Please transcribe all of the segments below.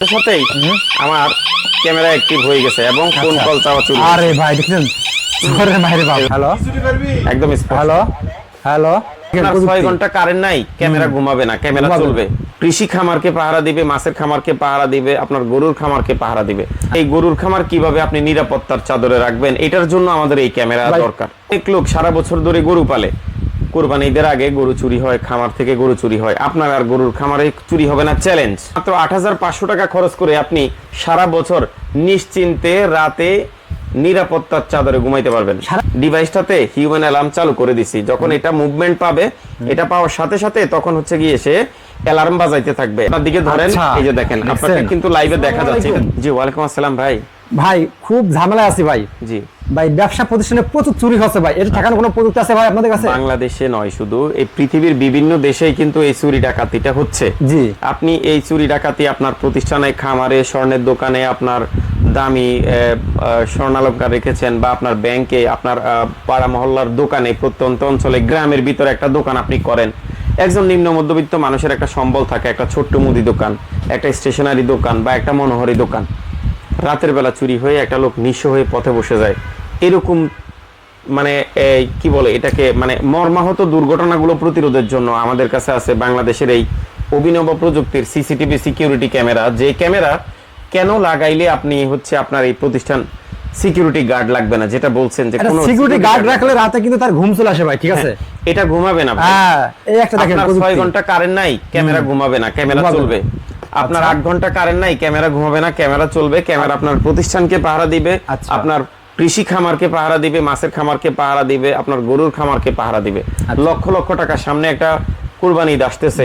সাথেই আমার camera active হয়ে গেছে এবং ফোন কল চাওয়া শুরু। আরে ভাই দেখছেন জোরে মাইরে বাপ। হ্যালো একদম হ্যালো হ্যালো 6 ঘন্টা কারেন্ট নাই, ক্যামেরা ঘুমাবে না, ক্যামেরা চলবে। কৃষি খামারকে পাহারা দিবে, মাছের খামারকে পাহারা দিবে, আপনার গরুর খামারকে পাহারা দিবে। এই গরুর খামার কিভাবে আপনি নিরাপত্তার চাদরে রাখবেন, এটার জন্য আমাদের এই ক্যামেরা দরকার। অনেক লোক সারা বছর ধরে গরু পালে, কুরবানি ঈদের আগে গরু চুরি হয়, খামার থেকে গরু চুরি হয়। আপনার আর গরুর খামারে চুরি হবে না, চ্যালেঞ্জ। মাত্র ৮৫০০ টাকা খরচ করে আপনি সারা বছর নিশ্চিন্তে রাতে নিরাপত্তার চাদরে ঘুমাইতে পারবেন। ডিভাইসটাতে হিউম্যান অ্যালার্ম চালু করে দিছি, যখন এটা মুভমেন্ট পাবে, এটা পাওয়ার সাথে সাথে তখন হচ্ছে গিয়ে সে অ্যালার্ম বাজাইতে থাকবে। আপনার দিকে ধরেন, এই যে দেখেন আপনাকে কিন্তু লাইভে দেখা যাচ্ছে। জি ওয়ালাইকুম আসসালাম ভাই। ভাই খুব ঝামেলা আছে ভাই। জি ভাই ব্যবসা প্রতিষ্ঠানে প্রচুর চুরি হচ্ছে ভাই, এর ঠেকানোর কোনো প্রযুক্তি আছে ভাই আপনাদের কাছে? বাংলাদেশে নয়, শুধু এই পৃথিবীর বিভিন্ন দেশেই কিন্তু এই চুরি ডাকাতিটা হচ্ছে। জি আপনি এই চুরি ডাকাতি আপনার প্রতিষ্ঠানে, খামারে, স্বর্ণের দোকানে, আপনার দামি স্বর্ণালঙ্কার রেখেছেন, বা আপনার ব্যাংকে, আপনার পাড়া মহল্লার দোকানে, প্রত্যন্ত অঞ্চলে, গ্রামের ভিতরে একটা দোকান আপনি করেন। একজন নিম্ন মধ্যবিত্ত মানুষের একটা সম্বল থাকে, একটা ছোট্ট মুদি দোকান, একটা স্টেশনারি দোকান বা একটা মনোহরি দোকান। রাতের বেলা চুরি হয়ে একটা লোক নিঃস্ব হয়ে পথে বসে যায়। এরকম মানে কি বলে এটাকে, মানে মর্মাহত দুর্ঘটনাগুলো প্রতিরোধের জন্য আমাদের কাছে আছে বাংলাদেশের এই অভিনব প্রযুক্তির সিসিটিভি সিকিউরিটি ক্যামেরা। যে ক্যামেরা কেন লাগাইলে আপনি হচ্ছে আপনার এই প্রতিষ্ঠান সিকিউরিটি গার্ড লাগবে না, যেটা বলছেন যে কোনো সিকিউরিটি গার্ড রাখলে রাতে কিন্তু তার ঘুম চলে আসে ভাই, ঠিক আছে? এটা ঘুমাবে না ভাই। হ্যাঁ এই একটা দেখেন, আপনার 6 ঘন্টা কারেন্ট নাই, ক্যামেরা ঘুমাবে না, ক্যামেরা চলবে। আপনার 8 ঘন্টা কারেন্ট নাই, ক্যামেরা ঘুমাবে না, ক্যামেরা চলবে। ক্যামেরা আপনার প্রতিষ্ঠানকে পাহারা দিবে, আপনার কৃষি খামারকে পাহারা দিবে, মাছের খামারকে পাহারা দিবে, আপনার গরুর খামারকে পাহারা দিবে। লক্ষ লক্ষ টাকা সামনে একটা কুরবানি ঈদ আসতেছে,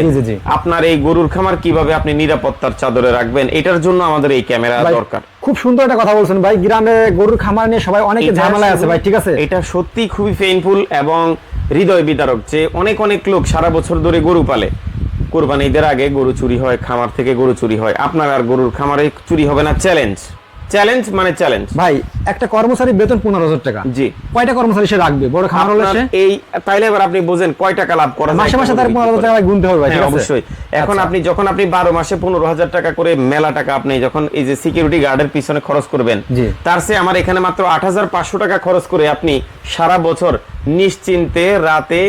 আপনার এই গরুর খামার কিভাবে আপনি নিরাপত্তার চাদরে রাখবেন, এটার জন্য আমাদের এই ক্যামেরা দরকার। খুব সুন্দর একটা কথা বলছেন ভাই। গ্রামে গরুর খামার নিয়ে সবাই অনেকে ঝামেলা আছে ভাই, ঠিক আছে? এটা সত্যি খুবই পেইনফুল এবং হৃদয় বিদারক যে অনেক অনেক লোক সারা বছর ধরে গরু পালে, কুরবানি ঈদের আগে গরু চুরি হয়, খামার থেকে গরু চুরি হয়। আপনার আর গরুর খামারে চুরি হবে না, চ্যালেঞ্জ। চ্যালেঞ্জ মানে চ্যালেঞ্জ ভাই। একটা কর্মচারী বেতন 15,000 টাকা। জি, কয়টা কর্মচারী সে রাখবে বড় খামার হলে? এই তাইলে এবার আপনি বুঝেন কয় টাকা লাভ করা যায়। মাসে মাসে তার 15,000 টাকা গুনতে হবে ভাই, ঠিক আছে? অবশ্যই। এখন আপনি যখন আপনি 12 মাসে 15,000 টাকা করে মেলা টাকা আপনি যখন এই যে সিকিউরিটি গার্ডের পিছনে খরচ করবেন, তার চেয়ে আমার এখানে মাত্র ৮৫০০ টাকা খরচ করে আপনি সারা বছর নিশ্চিন্তে রাতে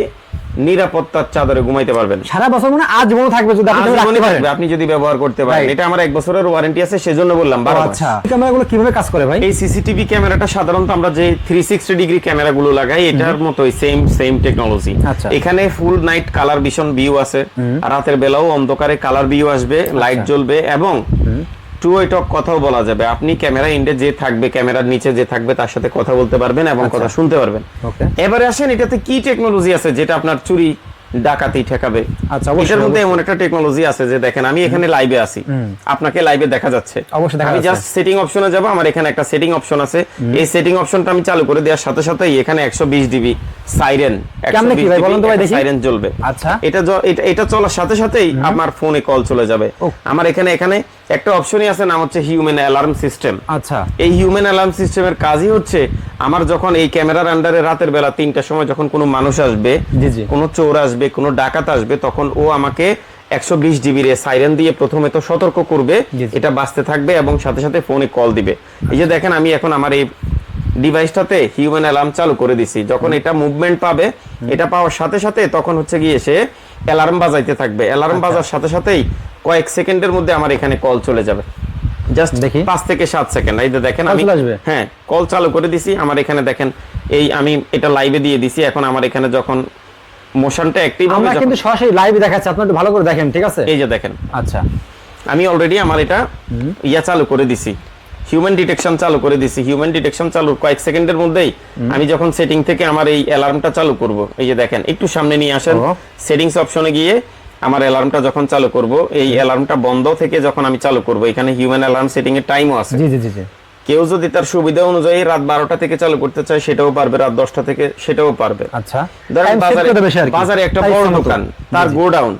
নিরাপত্তার চাদরে ঘুমাইতে পারবেন। সারা বছর মানে আজীবন থাকবে যদি আপনি রাখতে পারেন, আপনি যদি ব্যবহার করতে পারেন। এটা আমার 1 বছরের ওয়ারেন্টি আছে, সেজন্য বললাম 12 মাস। আচ্ছা, এই ক্যামেরাগুলো কিভাবে কাজ করে ভাই? এই সিসিটিভি ক্যামেরাটা সাধারণত আমরা যে 360 ডিগ্রি ক্যামেরাগুলো লাগাই, এটার মতোই সেম টেকনোলজি। এখানে ফুল নাইট কালার ভিশন ভিউ আছে, রাতের বেলাও অন্ধকারে কালার ভিউ আসবে, লাইট জ্বলবে এবং টু ওয়ে টক কথাও বলা যাবে। আপনি ক্যামেরা ইন্ডে যে থাকবে, ক্যামেরার নিচে যে থাকবে, তার সাথে কথা বলতে পারবেন এবং কথা শুনতে পারবেন। এবারে আসেন এটাতে কি টেকনোলজি আছে যেটা আপনার চুরি ডাকাতি ঠেকাবে। আচ্ছা, এটার মধ্যে এমন একটা টেকনোলজি আছে যে দেখেন আমি এখানে লাইভে আছি, আপনাকে লাইভে দেখা যাচ্ছে। আমি জাস্ট সেটিং অপশনে যাব, আমার এখানে একটা সেটিং অপশন আছে। এই সেটিং অপশনটা আমি চালু করে দেওয়ার সাথে সাথেই এখানে 120 ডিবি সাইরেন, সাইরেন জ্বলবে। আচ্ছা, এটা চলার সাথে সাথেই আমার ফোনে কল চলে যাবে। আমার এখানে একটা অপশনই আছে, নাম হচ্ছে হিউম্যান অ্যালার্ম সিস্টেম। আচ্ছা, এই হিউম্যান অ্যালার্ম সিস্টেমের কাজই হচ্ছে আমার যখন এই ক্যামেরার আন্ডারে রাতের বেলা 3টার সময় যখন কোনো মানুষ আসবে, কোনো চোর আসবে, কোনো ডাকাত আসবে, তখন ও আমাকে 120 ডিবির সাইরেন দিয়ে প্রথমে তো সতর্ক করবে, এটা বাজতে থাকবে এবং সাথে সাথে ফোনে কল দিবে। এই যে দেখেন আমি এখন আমার এই ডিভাইসটাতে হিউম্যান অ্যালার্ম চালু করে দিছি, যখন এটা মুভমেন্ট পাবে, এটা পাওয়ার সাথে সাথে তখন হচ্ছে গিয়ে সে অ্যালার্ম বাজাইতে থাকবে। অ্যালার্ম বাজার সাথে সাথেই কয়েক সেকেন্ডের মধ্যে আমার এখানে কল চলে যাবে, জাস্ট 5 থেকে 7 সেকেন্ড। এই যে দেখেন আমি হ্যাঁ কল চালু করে দিছি। আমার এখানে দেখেন এই আমি এটা লাইভে দিয়ে দিছি। এখন আমার এখানে যখন মোশনটা অ্যাক্টিভ হবে, আমরা কিন্তু সরাসরি লাইভে দেখাচ্ছি, আপনি একটু ভালো করে দেখেন, ঠিক আছে? এই যে দেখেন। আচ্ছা, আমি অলরেডি আমার এটা চালু করে দিছি, হিউম্যান ডিটেকশন চালু করে দিছি। হিউম্যান ডিটেকশন চালু কয়েক সেকেন্ডের মধ্যেই আমি যখন সেটিং থেকে আমার এই অ্যালার্মটা চালু করব, এই যে দেখেন একটু সামনে নিয়ে আসেন, সেটিংস অপশনে গিয়ে আমার অ্যালার্মটা যখন চালু করব, এই অ্যালার্মটা বন্ধ থেকে যখন আমি চালু করব, এখানে হিউম্যান অ্যালার্ম সেটিং এর টাইমও আছে। জি জি জি। কেউ যদি তার সুবিধা অনুযায়ী রাত 12টা থেকে চালু করতে চায় সেটাও পারবে, রাত 10টা থেকে সেটাও পারবে। আচ্ছা, ধরেন বাজারে একটা বড় দোকান, তার গোডাউন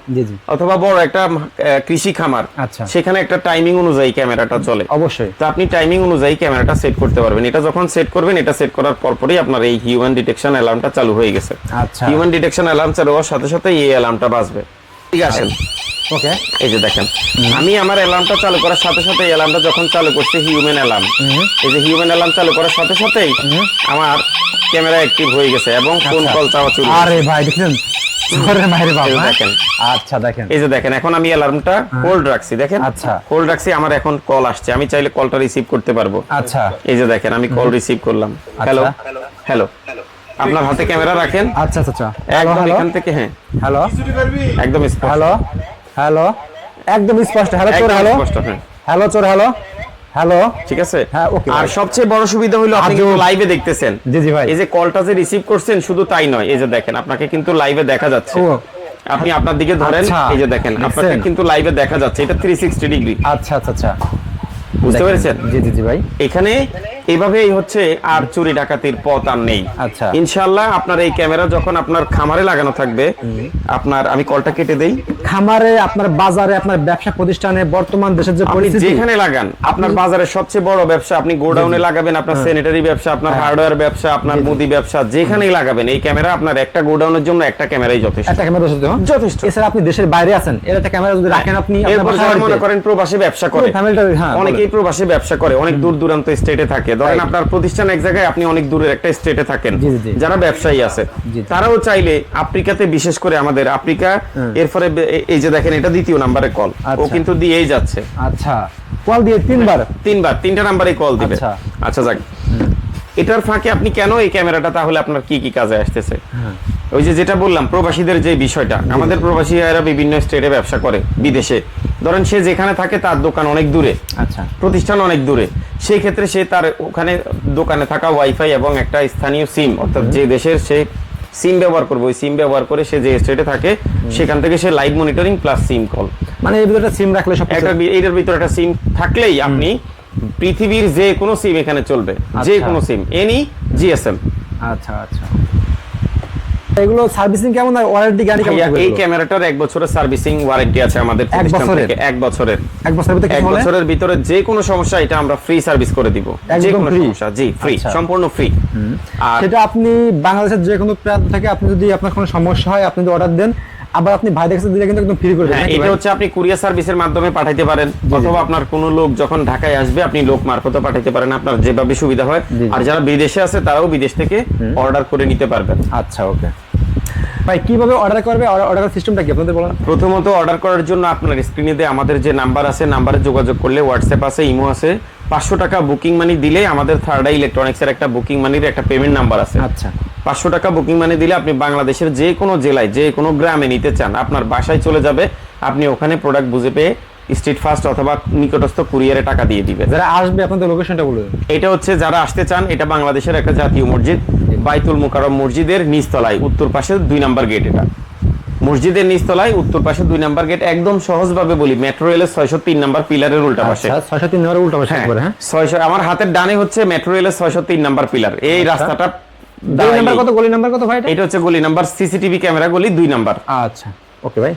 অথবা বড় একটা কৃষি খামার, সেখানে একটা টাইমিং অনুযায়ী ক্যামেরাটা চলে। অবশ্যই, তো আপনি টাইমিং অনুযায়ী ক্যামেরাটা সেট করতে পারবেন। এটা যখন সেট করবেন, এটা সেট করার পরপরই আপনার এই হিউম্যান ডিটেকশন অ্যালার্মটা চালু হয়ে গেছে। হিউম্যান ডিটেকশন অ্যালার্ম চালু হওয়ার সাথে সাথে এই অ্যালার্মটা বাজবে। ঠিক আছে, ওকে এই যে দেখেন আমি আমার অ্যালার্মটা চালু করার সাথে সাথে অ্যালার্মটা যখন চালু করছে হিউম্যান অ্যালার্ম, এই যে হিউম্যান অ্যালার্ম চালু করার সাথে সাথেই আমার ক্যামেরা অ্যাক্টিভ হয়ে গেছে এবং ফোন কল চাওয়া শুরু হয়েছে। আরে ভাই দেখেন জোরের মাইরে এই বাবা যে দেখেন, আচ্ছা দেখেন এই যে দেখেন এখন আমি অ্যালার্মটা হোল্ড রাখছি, দেখেন আচ্ছা। হোল্ড রাখছি, আমার এখন কল আসছে, আমি চাইলে কলটা রিসিভ করতে পারবো। আচ্ছা এই যে দেখেন আমি কল রিসিভ করলাম। হ্যালো হ্যালো, আপনার হাতে ক্যামেরা রাখেন, আচ্ছা আচ্ছা হ্যালো একদম হ্যালো এখান থেকে, হ্যাঁ হ্যালো একদম স্পষ্ট, হ্যালো হ্যালো একদম স্পষ্ট হ্যালো চোর একদম হ্যালো স্পষ্ট, হ্যাঁ হ্যালো চোর হ্যালো হ্যালো ঠিক আছে। হ্যাঁ, okay, আর ভাই। সবচেয়ে বড় সুবিধা হলো আপনি আজও- কিন্তু লাইভে দেখতেছেন। জি, জি, ভাই। এই যে কলটা যে রিসিভ করছেন শুধু তাই নয়, এই যে দেখেন আপনাকে কিন্তু লাইভে দেখা যাচ্ছে। ও। আপনি আপনার দিকে ধরেন, আচ্ছা, এই যে দেখেন আপনাকে দেখছেন? কিন্তু লাইভে দেখা যাচ্ছে, এটা 360 ডিগ্রি, আচ্ছা আচ্ছা আচ্ছা বুঝতে দেখেন। পেরেছেন? জি জি জি ভাই এখানে এইভাবেই হচ্ছে আর চুরি ডাকাতির পথ আর নেই। আচ্ছা। ইনশাআল্লাহ আপনার এই ক্যামেরা যখন আপনার খামারে লাগানো থাকবে, আপনার আমি কলটা কেটে দেই, খামারে আপনার বাজারে আপনার ব্যবসা প্রতিষ্ঠানে বর্তমান দেশের যে আপনি পরিস্থিতি যেখানে লাগান, আপনার বাজারের সবচেয়ে বড় ব্যবসা, আপনি গোডাউনে লাগাবেন, আপনার স্যানিটারি ব্যবসা, আপনার হার্ডওয়্যার ব্যবসা, আপনার মুদি ব্যবসা, যেখানেই লাগাবেন এই ক্যামেরা আপনার একটা গোডাউনের জন্য একটা ক্যামেরাই যথেষ্ট। একটা ক্যামেরা যথেষ্ট যথেষ্ট। এছাড়া আপনি দেশের বাইরে আছেন এর একটা ক্যামেরা যদি রাখেন আপনি আপনার এরপর বাসায় যারা মনে বাড়িতে, করেন প্রবাসী ব্যবসা করে, পুরো ফ্যামিলিটা, হ্যাঁ, অনেকেই প্রবাসী ব্যবসা করে, অনেক দূর দূরান্ত স্টেটে থাকে, ধরেন আপনার প্রতিষ্ঠান এক জায়গায়, আপনি অনেক দূরের একটা স্টেটে থাকেন, জি, জি, জি। যারা ব্যবসায়ী আছে জি। তারাও চাইলে আফ্রিকাতে, বিশেষ করে আমাদের আফ্রিকা, এরপরে এই যে দেখেন এটা দ্বিতীয় নাম্বারে কল, ও আচ্ছা। কিন্তু দিয়েই যাচ্ছে আচ্ছা কল দিয়ে তিনবার তিনটা নাম্বারে কল দিবে। আচ্ছা। আচ্ছা যাক, এটার ফাঁকে আপনি কেন এই ক্যামেরাটা তাহলে আপনার কি কি কাজে আসতেছে? ওই যে যেটা বললাম প্রবাসীদের যে বিষয়টা, আমাদের প্রবাসী ভাইয়েরা বিভিন্ন স্টেটে ব্যবসা করে, বিদেশে, ধরেন সে যেখানে থাকে তার দোকান অনেক দূরে, আচ্ছা প্রতিষ্ঠান অনেক দূরে, সেই ক্ষেত্রে সে তার ওখানে দোকানে থাকা ওয়াইফাই এবং একটা স্থানীয় সিম, অর্থাৎ যে দেশের সে সিম ব্যবহার করবে, ওই সিম ব্যবহার করে সে যে স্টেটে থাকে সেখান থেকে সে লাইভ মনিটরিং প্লাস সিম কল, মানে এই ভিতরে সিম রাখলে সব একটা এটার ভিতরে একটা সিম থাকলেই আপনি পৃথিবীর যে কোনো সিম এখানে চলবে, যে আচ্ছা। কোনো সিম, এনি জিএসএম। আচ্ছা আচ্ছা এগুলো সার্ভিসিং কেমন হয়, ওয়ারেন্টি গ্যারান্টি কেমন ভাইয়া থাকবে এই এগুলো? ক্যামেরাটার 1 বছরের সার্ভিসিং ওয়ারেন্টি আছে আমাদের প্রতিষ্ঠান বছরের? থেকে, 1 বছরের। এক বছরের ভিতরে এক কিছু হলে বছরের ভিতরে যে কোনো সমস্যা এটা আমরা ফ্রি সার্ভিস করে দিব, যে একদম কোনো free? সমস্যা, জি ফ্রি, আচ্ছা। সম্পূর্ণ ফ্রি। আর সেটা আপনি বাংলাদেশের যে কোনো প্রান্ত থেকে আপনি যদি আপনার কোনো সমস্যা হয় আপনি যদি অর্ডার দেন, আবার আপনি ভাইদের কাছে দিলে কিন্তু একদম ফ্রি করে দেবেন হ্যাঁ, নাকি এটা ভাই? হচ্ছে আপনি কুরিয়ার সার্ভিসের মাধ্যমে পাঠাইতে পারেন, অথবা আপনার কোনো লোক যখন ঢাকায় আসবে আপনি লোক মারফতও পাঠাইতে পারেন, আপনার যেভাবে সুবিধা হয়। জি, জি। আর যারা বিদেশে আছে তারাও বিদেশ থেকে অর্ডার করে নিতে পারবেন। আচ্ছা ওকে ভাই কিভাবে অর্ডার করবে, অর্ডার সিস্টেমটা কি আপনাদের বলেন? প্রথমত অর্ডার করার জন্য আপনার স্ক্রিনে দিয়ে আমাদের যে নাম্বার আছে, নাম্বারে যোগাযোগ করলে হোয়াটসঅ্যাপ আছে, ইমো আছে, 500 টাকা বুকিং মানি দিলে আমাদের থার্ড আই ইলেকট্রনিক্সের একটা বুকিং মানির একটা পেমেন্ট নাম্বার আছে। আচ্ছা 500 টাকা বুকিং মানি দিলে আপনি বাংলাদেশের যে কোনো জেলায়, যে কোনো গ্রামে নিতে চান, আপনার বাসায় চলে যাবে, আপনি ওখানে প্রোডাক্ট বুঝে পেয়ে স্ট্রিট ফাস্ট অথবা নিকটস্থ কুরিয়ারে টাকা দিয়ে দিবেন। যারা আসবে আপনাদের লোকেশনটা বলে দেন। এটা হচ্ছে যারা আসতে চান, এটা বাংলাদেশের একটা জাতীয় মসজিদ, বাইতুল মুকাররম মসজিদের নিচতলায় উত্তর পাশে 2 নাম্বার গেট, এটা মসজিদের নিচতলায় উত্তর পাশে 2 নাম্বার গেট, একদম সহজভাবে বলি মেট্রো রেলের 603 নাম্বার পিলারের উল্টা পাশে। আচ্ছা 603 নম্বরে উল্টা পাশে হ্যাঁ, করে, হ্যাঁ 600 আমার হাতের ডানে হচ্ছে মেট্রো রেলের 603 নাম্বার পিলার, এই রাস্তাটা গলি নাম্বার কত, গলি নাম্বার কত ভাই এটা? এটা হচ্ছে গলি নাম্বার, সিসিটিভি ক্যামেরা গলি 2 নাম্বার। আচ্ছা ওকে ভাই